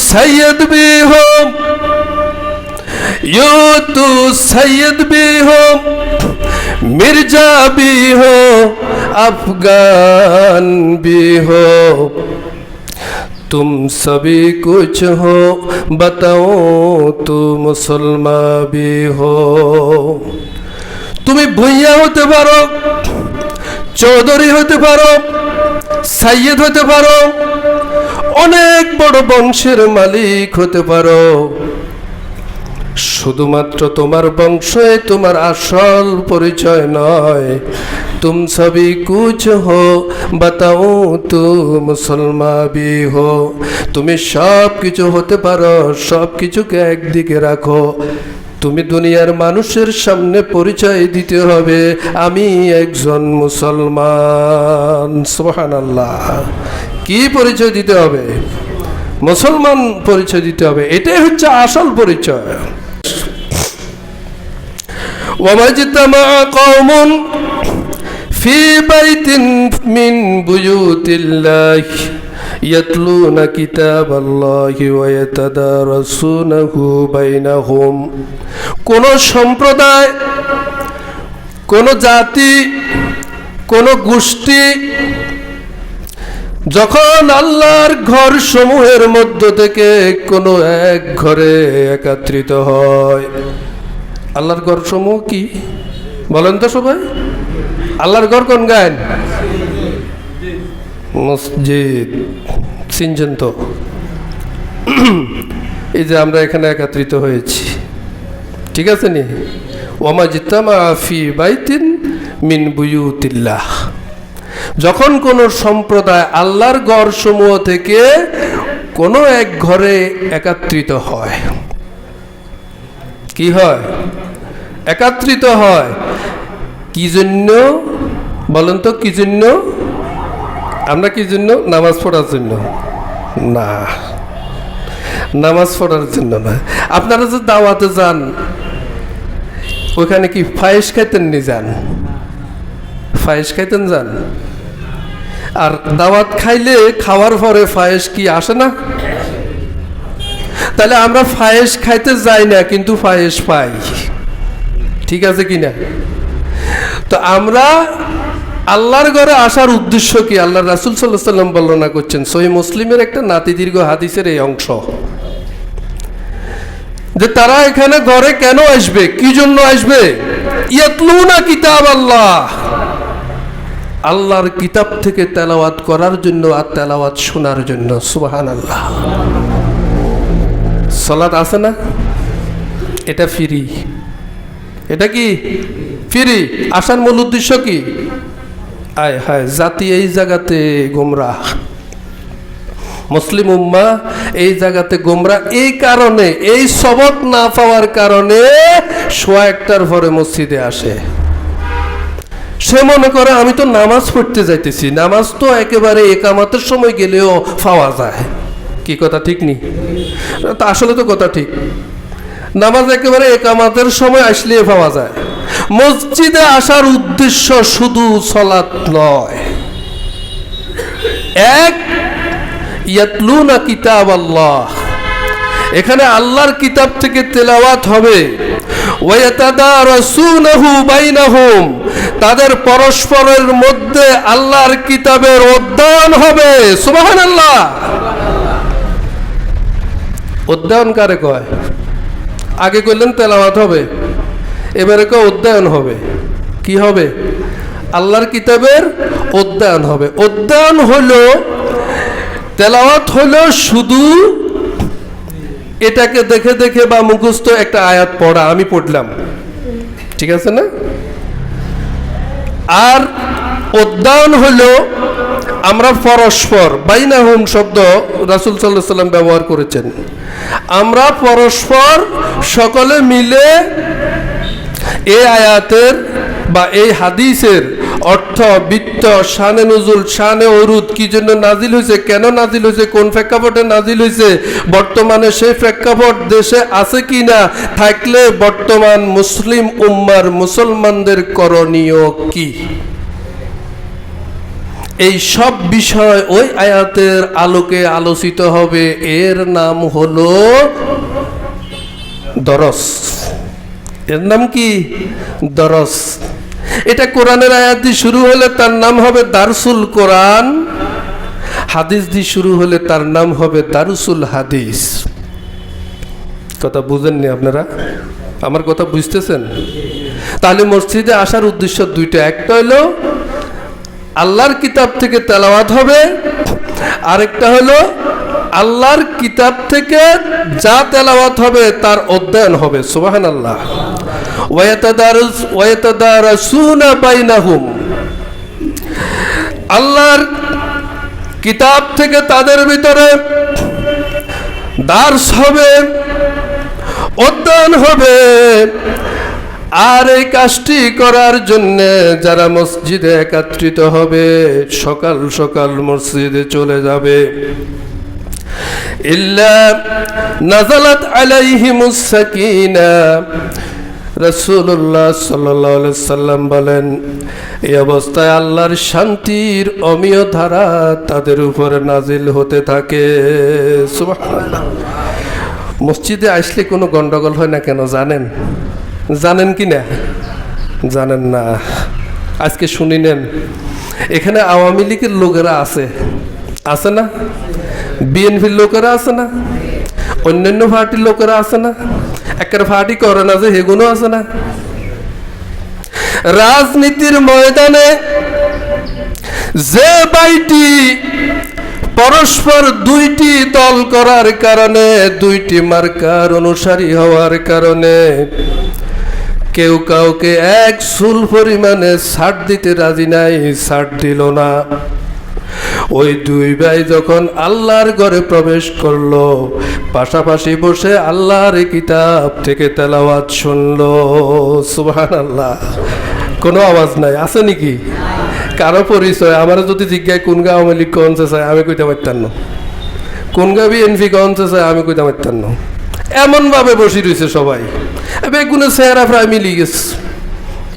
सैयद भी हो, यूं तू सैयद भी हो, मिर्जा भी हो, अफगान भी हो, तुम सभी कुछ हो, बताओ तू मुसलमान भी हो। তুমি ভূঁইয়া হতে পারো, চৌধুরী হতে পারো, সাইয়েদ হতে পারো, অনেক বড় বংশের মালিক হতে পারো, শুধুমাত্র তোমার বংশই তোমার আসল পরিচয় নয়। তুম সবই কুছ হো, বাতাও তু মুসলমান ভি হো। তুমি সব কিছু হতে পারো, সব কিছুকে একদিকে রাখো। তুমি দুনিয়ার মানুষের সামনে পরিচয় দিতে হবে আমি একজন মুসলমান। সুবহানাল্লাহ। কি পরিচয় দিতে হবে? মুসলমান পরিচয় দিতে হবে, এটাই হচ্ছে আসল পরিচয়। ওয়ামাজতামা কওমুন ফি বাইতিন মিন বুয়ুতিল্লাহি ইয়াতলুনা কিতাবাল্লাহি ওয়া ইয়াতাদারাসুনাহু বাইনাহুম। কোন সম্প্রদায়, কোন জাতি, কোন গোষ্ঠী যখন আল্লাহর ঘর সমূহের মধ্য থেকে কোনো এক ঘরে একত্রিত হয়। আল্লাহর ঘর সমূহ কি বলেন তো সবাই? আল্লাহর ঘর কোন গায়েন? মসজিদ। চিনছেন তো? এই যে আমরা এখানে একত্রিত হয়েছি, ঠিক আছে নি? ওয়ামাজতামা ফি বাইতিন মিন বুয়ুতিল্লাহ। যখন কোন সম্প্রদায় আল্লাহর ঘর সমূহ থেকে কোন এক ঘরে একত্রিত হয়, কি হয়? একত্রিত হয়। কি জন্য বলেন তো? কি জন্য? আমরা কি জন্য? নামাজ পড়ার জন্য না, নামাজ পড়ার জন্য না। আপনারা যে দাওয়াতে যান, ওখানে কি ফায়েস খাইতেন নি? যান, ফায়েস খাইতেন যান। আর দাওয়াত খাইলে খাওয়ার পরে ফায়েস কি আসে না? তাহলে আমরা ফায়েস খাইতে যাই না, কিন্তু ফায়েস পাই, ঠিক আছে কিনা? তো আমরা আল্লাহর ঘরে আসার উদ্দেশ্য কি? আল্লাহ রাসূল সাল্লাল্লাহু আলাইহি ওয়াসাল্লাম বর্ণনা করছেন সহিহ মুসলিমের একটা নাতি দীর্ঘ হাদিসের এই অংশ, যে তারা এখানে ঘরে কেন আসবে, কি জন্য আসবে? ইয়াতলুনা কিতাবাল্লাহ, আল্লাহর কিতাব থেকে তেলাওয়াত করার জন্য আর তেলাওয়াত শোনার জন্য। সুবহানাল্লাহ। সালাত আছে না? এটা ফ্রি। এটা কি ফ্রি? আসার মূল উদ্দেশ্য কি? আয় হায়, জাতি এই জায়গাতে গোমরাহ, মুসলিম উম্মাহ এই জায়গাতে গোমরাহ। এই কারণে, এই সবক না পাওয়ার কারণে সোয়া একটার পরে মসজিদে আসে। সে মনে করে আমি তো নামাজ পড়তে যাইতেছি, নামাজ তো একেবারে একামতের সময় গেলেও পাওয়া যায়। কি কথা ঠিক নি? তা আসলে তো কথা ঠিক, নামাজ একেবারে একামতের সময় আসলে পাওয়া যায়। মসজিদে আসার উদ্দেশ্য শুধু সালাত নয়। এক, ইয়াতলুনা কিতাবাল্লাহ, এখানে আল্লাহর কিতাব থেকে তেলাওয়াত হবে। ওয়া ইয়াতাদারাসুনাহু বাইনাহুম, তাদের পরস্পরের মধ্যে আল্লাহর কিতাবের অধ্যয়ন হবে। সুবহানাল্লাহ। অধ্যয়ন কারে কয়? আগে কইলেন তেলাওয়াত হবে, এবারে কয় অধ্যয়ন হবে। কি হবে? আল্লাহর কিতাবের অধ্যয়ন হবে। অধ্যয়ন হলো, তেলাওয়াত হলো শুধু এটাকে দেখে দেখে বা মুখস্থ একটা আয়াত পড়া, আমি পড়লাম, ঠিক আছে না? আর অধ্যয়ন হলো আমরা পরস্পর, বাইনাহুম শব্দ রাসূল সাল্লাল্লাহু আলাইহি ওয়াসাল্লাম ব্যবহার করেছেন। আমরা পরস্পর সকলে মিলে এই আয়াতের বা এই হাদিসের অর্থ, বৃত্ত, শানে নুজুল, শানে উরুদ, কি জন্য নাজিল হয়েছে, কেন নাজিল হয়েছে, কোন প্রেক্ষাপটে নাজিল হয়েছে, বর্তমানে সেই প্রেক্ষাপট দেশে আছে কি না, থাকলে বর্তমান মুসলিম উম্মার মুসলমানদের করণীয় কি, এই সব বিষয় ওই আয়াতের আলোকে আলোচিত হবে। এর নাম হলো দরস। এর নাম কি? দরস। এটা কোরআনের আয়াত দিয়ে শুরু হলে তার নাম হবে দারসুল কোরআন, হাদিস দিয়ে শুরু হলে তার নাম হবে দারসুল হাদিস। কথা বুঝেননি আপনারা? আমার কথা বুঝতেছেন? তাহলে মসজিদে আসার উদ্দেশ্য দুইটা। একটা হলো আল্লাহর কিতাব থেকে তেলাওয়াত হবে, আরেকটা হলো আল্লাহর কিতাব থেকে যা তেলাওয়াত হবে তার অধ্যয়ন হবে। সুবহানাল্লাহ। ওয়ায়াতাদারাসুনা বাইনাহুম, আল্লাহর কিতাব থেকে তাদের ভিতরে দার্স হবে, অধ্যয়ন হবে। আর এই কাজটি করার জন্য যারা মসজিদে একত্রিত হবে সকাল সকাল মসজিদে চলে যাবে। ইল্লা নাযালাত আলাইহিমুস সাকিনা, রাসূলুল্লাহ সাল্লাল্লাহু আলাইহি সাল্লাম বলেন, এই অবস্থায় আল্লাহর শান্তির অমীয় ধারা তাদের উপরে নাজিল হতে থাকে। সুবহানাল্লাহ। মসজিদে আসলে কোনো গন্ডগোল হয় না কেন জানেন? জানেন কি না? জানেন না? আজকে শুনি নেন, এখানে আওয়ামী লীগের লোকেরা আছে, আছে না? বিএনপির লোকেরা আছে না? অন্যান্য পার্টির লোকেরা আছে না? একটা পার্টি করে না যে হেগুনো আছে না? রাজনীতির ময়দানে যে বাইটি পরস্পর দুইটি দল করার কারণে, দুইটি মার্কার অনুসারী হওয়ার কারণে কেউ কাউকে এক চুল পরিমাণে ছাড় দিতে রাজি নাই, ছাড় দিল না। ওই দুই ভাই যখন আল্লাহর ঘরে প্রবেশ করলো, পাশাপাশি বসে আল্লাহর কিতাব থেকে তেলাওয়াত শুনলো। সুবহানাল্লাহ। কোনো আওয়াজ নাই, আছে নাকি? কারো পরিচয় আমার যদি জিজ্ঞাসা কোন গা আওয়ামী লীগ কনছে চাই, আমি কইতে পারতাম না। কোন গা বিএনপি কনছে চাই, আমি কইতে পারতাম না। এমন ভাবে বসে রয়েছে সবাই, বেগুনে চেহারা প্রায় মিলি গেছে।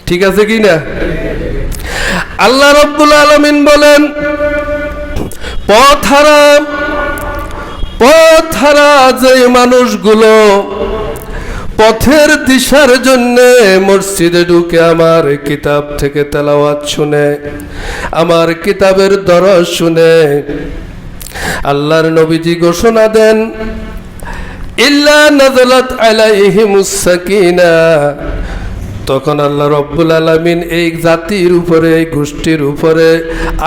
ঠিক আছে কি না? আল্লাহ রাব্বুল আলামিন বলেন, পথহারা যে মানুষগুলো পথের দিশার জন্য মসজিদে ঢুকে আমার কিতাব থেকে তেলাওয়াত শুনে, আমার কিতাবের দরস শুনে, আল্লাহর নবীজি ঘোষণা দেন, ইল্লা নাযালাত আলাইহিমুস সাকিনা, তখন আল্লাহ রাব্বুল আলামিন এই জাতির উপরে, এই গোষ্ঠীর উপরে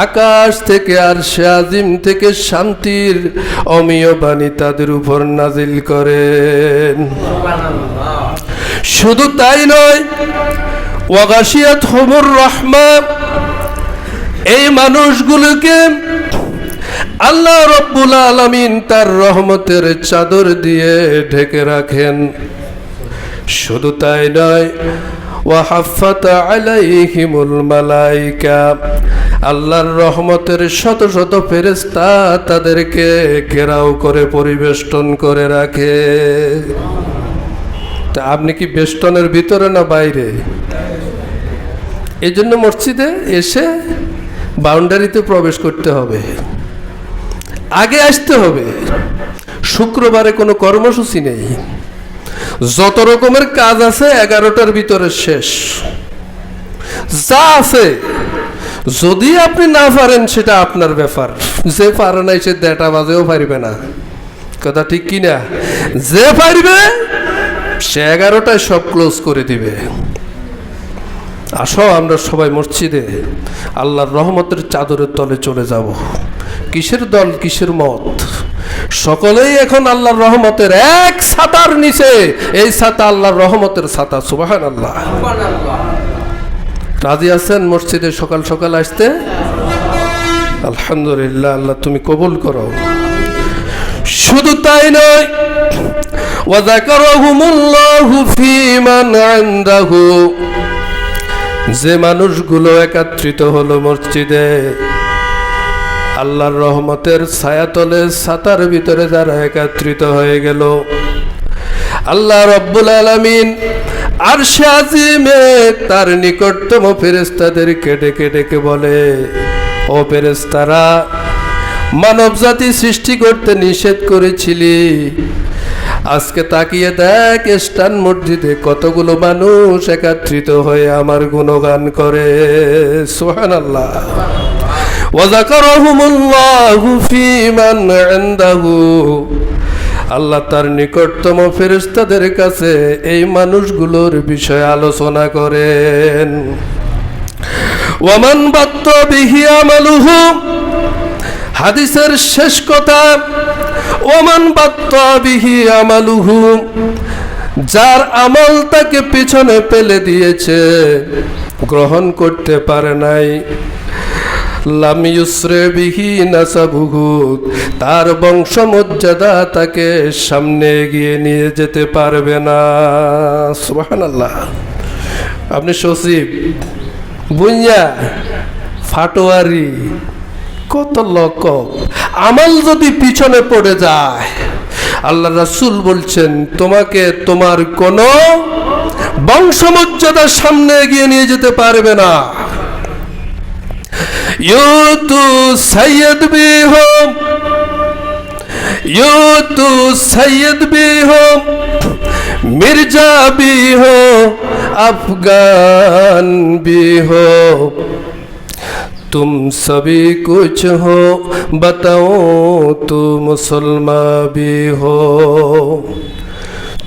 আকাশ থেকে আরশে আজিম থেকে শান্তির অমীয় বাণী তাদের উপর নাজিল করেন। শুধু তাই নয়, ওয়াগাশিয়াতহুমুর রাহমা, এই মানুষগুলোকে আল্লাহ রাব্বুল আলামিন তার রহমতের চাদর দিয়ে ঢেকে রাখেন। শুধু তাই নয়, ওয়াহাফাত আলাইহিমুল মালাইকা, আল্লাহর রহমতের শত শত ফেরেশতা তাদেরকে ঘেরাও করে পরিবেষ্টন করে রাখে। তা আপনি কি বেষ্টনের ভিতরে না বাইরে? এই জন্য মসজিদে এসে বাউন্ডারিতে প্রবেশ করতে হবে, আগে আসতে হবে। শুক্রবারে কোনো কর্মসূচি নেই, যত রকমের কাজ আছে 11টার ভিতরে শেষ। যা আছে, যদি আপনি না পারেন সেটা আপনার ব্যাপার। যে পারে নাই সে 1:30 বাজেও পারবে না। কথা ঠিক কিনা? যে পারবে সে 11টায় সব ক্লোজ করে দিবে। আসো আমরা সবাই মসজিদে আল্লাহর রহমতের চাদরের তলে চলে যাব। কিসের দল, কিসের মত? সকলেই এখন আল্লাহর রহমতের এক ছাতার নিচে। এই ছাতা আল্লাহর রহমতের ছাতা। সুবহানাল্লাহ। রাজি আছেন মসজিদে সকাল সকাল আসতে? আলহামদুলিল্লাহ, আল্লাহ তুমি কবুল করো। শুধু তাই নয়, ওয়াযাকারাহুমুল্লাহু ফীমান ইনদাহু, যে মানুষগুলো একত্রিত হলো মসজিদে আল্লাহর রহমতের ছায়াতলে, ছাতার ভিতরে যারা একত্রিত হয়ে গেল, আল্লাহ রাব্বুল আলামিন আরশে আজিমে তার নিকটতম ফেরেশতাদেরকে ডেকে ডেকে বলে, ও ফেরেশতারা, মানব জাতি সৃষ্টি করতে নিষেধ করেছিলি, আজকে তাকিয়ে দেখ ইস্টার্ন মসজিদে কতগুলো মানুষ একত্রিত হয়ে আমার গুণগান করে। সুবহানাল্লাহ। ওয়া যাকারাহুমুল্লাহু ফী মান ইনদাহু, আল্লাহ তার নিকটতম ফেরেশতাদের কাছে এই মানুষগুলোর বিষয়ে আলোচনা করেন। ওয়া মান বাত্তা বিহি আমালুহু, হাদিসের শেষ কথা, ওমান বাত্তা বিহি আমালুহু, যার আমল তাকে পিছনে ফেলে দিয়েছে, গ্রহণ করতে পারে নাই, লাম ইউসরে বিহি নাসাবুহু, তার বংশমর্যাদা তাকে সামনে এগিয়ে নিয়ে যেতে পারবে না। সুবহানাল্লাহ। আপনি সচিব, বুইয়া, ফাটোয়ারি, কত লকব, আমল যদি পিছনে পড়ে যায়, আল্লাহ রাসূল বলছেন তোমাকে তোমার কোন বংশমর্যাদার সামনে এগিয়ে নিয়ে যেতে পারবে না। ইউতু সাইয়্যিদ বিহু, ইউতু সাইয়্যিদ বিহু, মির্জা বিহু, আফগান বিহু, तुम सभी कुछ हो बताओ तो मुसलमान भी हो।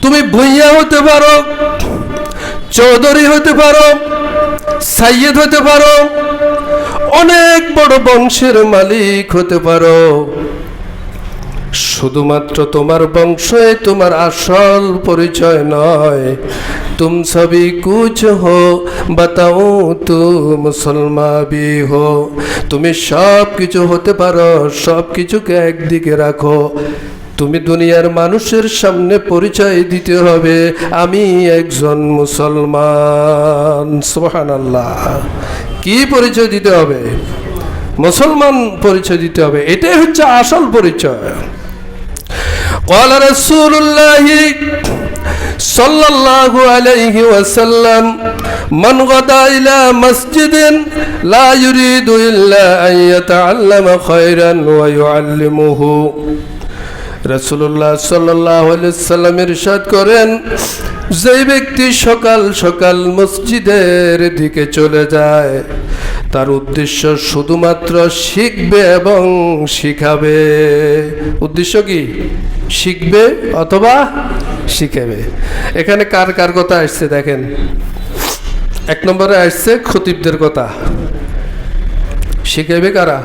তুমি ভুইয়া হতে পারো, চৌধুরী হতে পারো, সাইয়্যিদ হতে পারো, অনেক বড় বংশের মালিক হতে পারো, শুধুমাত্র তোমার বংশই তোমার আসল পরিচয় নয়। तुम सभी कुछ हो बताओ तो मुसलमान भी हो। তুমি সব কিছু হতে পারো, সব কিছুকে একদিকে রাখো, তুমি দুনিয়ার মানুষের সামনে পরিচয় দিতে হবে আমি একজন মুসলমান। সুবহানাল্লাহ। কি পরিচয় দিতে হবে? মুসলমান পরিচয় দিতে হবে, এটাই হচ্ছে আসল পরিচয়। قال رسول الله صلى الله عليه وسلم من غدا إلى مسجد لا يريد إلا أن يتعلم خيرا ويعلمه। রাসূলুল্লাহ সাল্লাল্লাহু আলাইহি ওয়াসাল্লাম ইরশাদ করেন, যে ব্যক্তি সকাল সকাল মসজিদের দিকে চলে যায়, তার উদ্দেশ্য শুধুমাত্র শিখবে এবং শিখাবে। উদ্দেশ্য কি? শিখবে অথবা শিখাবে। এখানে কার কার কথা আসছে দেখেন। এক নম্বরে আসছে খতিবদের কথা। শিখাবে কারা?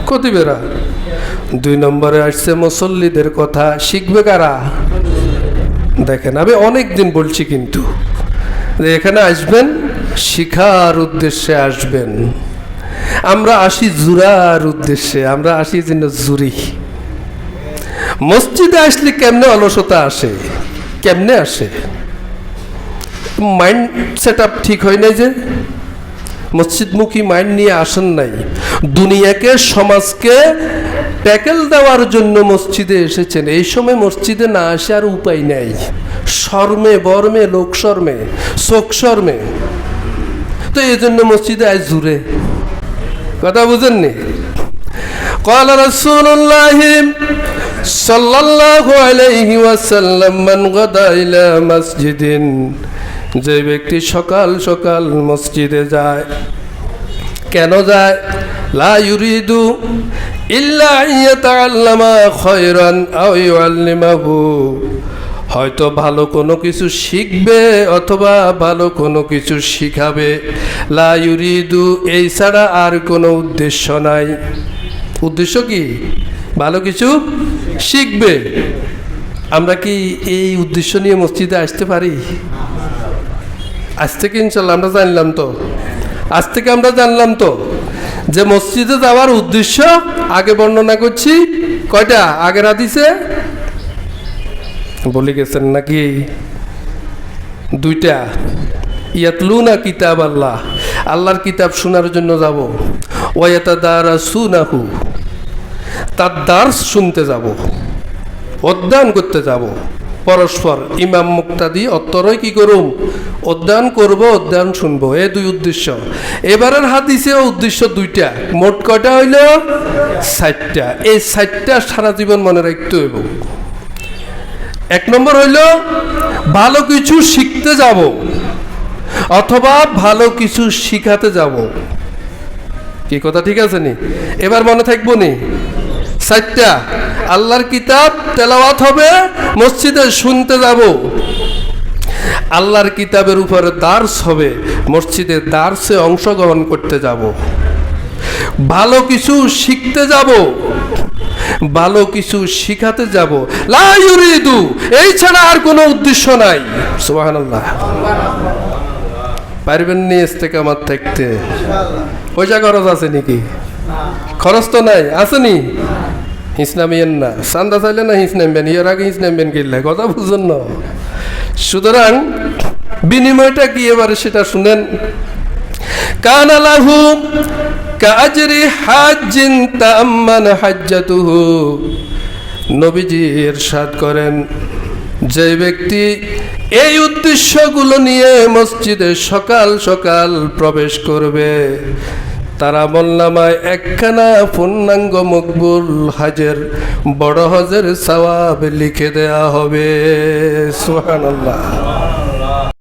খতিবেরা। দুই নম্বরে আসছে মুসল্লিদের কথা। শিখবে কারা? দেখেন, আমি অনেক দিন বলছি কিন্তু এখানে আসবেন শিখার উদ্দেশ্যে আসবেন। আমরা আসি জুরার উদ্দেশ্যে, আমরা আসি যেন জুরি। মসজিদে আসলে কেমনে অলসতা আসে, কেমনে আসে? মাইন্ড সেট আপ ঠিক হয় নাই, যে মসজিদমুখী মাইন্ড নিয়ে আসেন নাই। দুনিয়াকে, সমাজকে ট্যাকেল দেওয়ার জন্য মসজিদে এসেছেন। এই সময় মসজিদে না আসে আর উপায় নাই, শর্মে বর্মে, লোক শর্মে, শোক শর্মে। তো এই জন্য মসজিদে আজ জুড়ে। কথা বুঝেননি? قال رسول الله صلى الله عليه وسلم من غدا إلى مسجد, যে ব্যক্তি সকাল সকাল মসজিদে যায়, কেন যায়? লা ইউরিদু ইল্লা ইয়াতাআল্লামা খায়রান আও ইউআল্লিমাহু, হয়তো ভালো কোনো কিছু শিখবে অথবা ভালো কোনো কিছু শিখাবে। লা ইউরিদু, এই ছাড়া আর কোনো উদ্দেশ্য নাই। উদ্দেশ্য কি? ভালো কিছু শিখবে। আমরা কি এই উদ্দেশ্য নিয়ে মসজিদে আসতে পারি? আজ থেকে ইনশাল্লাহ আমরা জানলাম তো, আজ থেকে আমরা জানলাম তো যে মসজিদে যাওয়ার উদ্দেশ্য আগে বর্ণনা করছি। কয়টা? আগের হাদিসে বলে গেছেন নাকি? দুইটা। ইয়াতলুনা কিতাব আল্লাহ, আল্লাহর কিতাব শোনার জন্য যাব। ওয়ায়াতাদারাসুনাহু, তার দার্স শুনতে যাব, অধ্যয়ন করতে যাব। পরস্পর ইমাম মুক্তাদি অত্তরই কি করুম? অধ্যয়ন করব, অধ্যয়ন শুনবো, এই দুই উদ্দেশ্য। এবারের হাদিসে উদ্দেশ্য দুইটা, মোট কয়টা হইল? 60টা। এই 60টা সারা জীবন মনে রাখতে হইব। এক নম্বর হইল ভালো কিছু শিখতে যাব অথবা ভালো কিছু শিখাতে যাব। কি কথা ঠিক আছে নি? এবার মনে থাকবো নি 60টা। আল্লাহর কিতাব তেলাওয়াত হবে, মসজিদে শুনতে যাব। আল্লাহর কিতাবের উপরে দার্স হবে, মসজিদে দার্সে অংশগ্রহণ করতে যাব। ভালো কিছু শিখতে যাব, ভালো কিছু শিখাতে যাব। লা ইউরিদু, এই ছাড়া আর কোনো উদ্দেশ্য নাই। সুবহানাল্লাহ। পারবেন নি ইস্তেকামাত থাকতে? পয়সা খরচ আছে নাকি? খরচ তো নাই, আছে নি? হিস নামিয়েন না, চান্দা চাইলে না হিস নামবেন, এর আগে হিস নামবেন কিনলে, কথা বুঝুন না। সুতরাং বিনিময়টা কি এবারে সেটা শুনেন। কানা লাহু কাজরি হাজ্জিন তাআম্মান হাজ্জাতুহু। নবীজি ইরশাদ করেন, যে ব্যক্তি এই উদ্দেশ্যগুলো নিয়ে মসজিদে সকাল সকাল প্রবেশ করবে, তারা আমলনামায় একখানা পূর্ণাঙ্গ মকবুল হজের, বড় হজের সওয়াব লিখে দেয়া হবে। সুবহানাল্লাহ।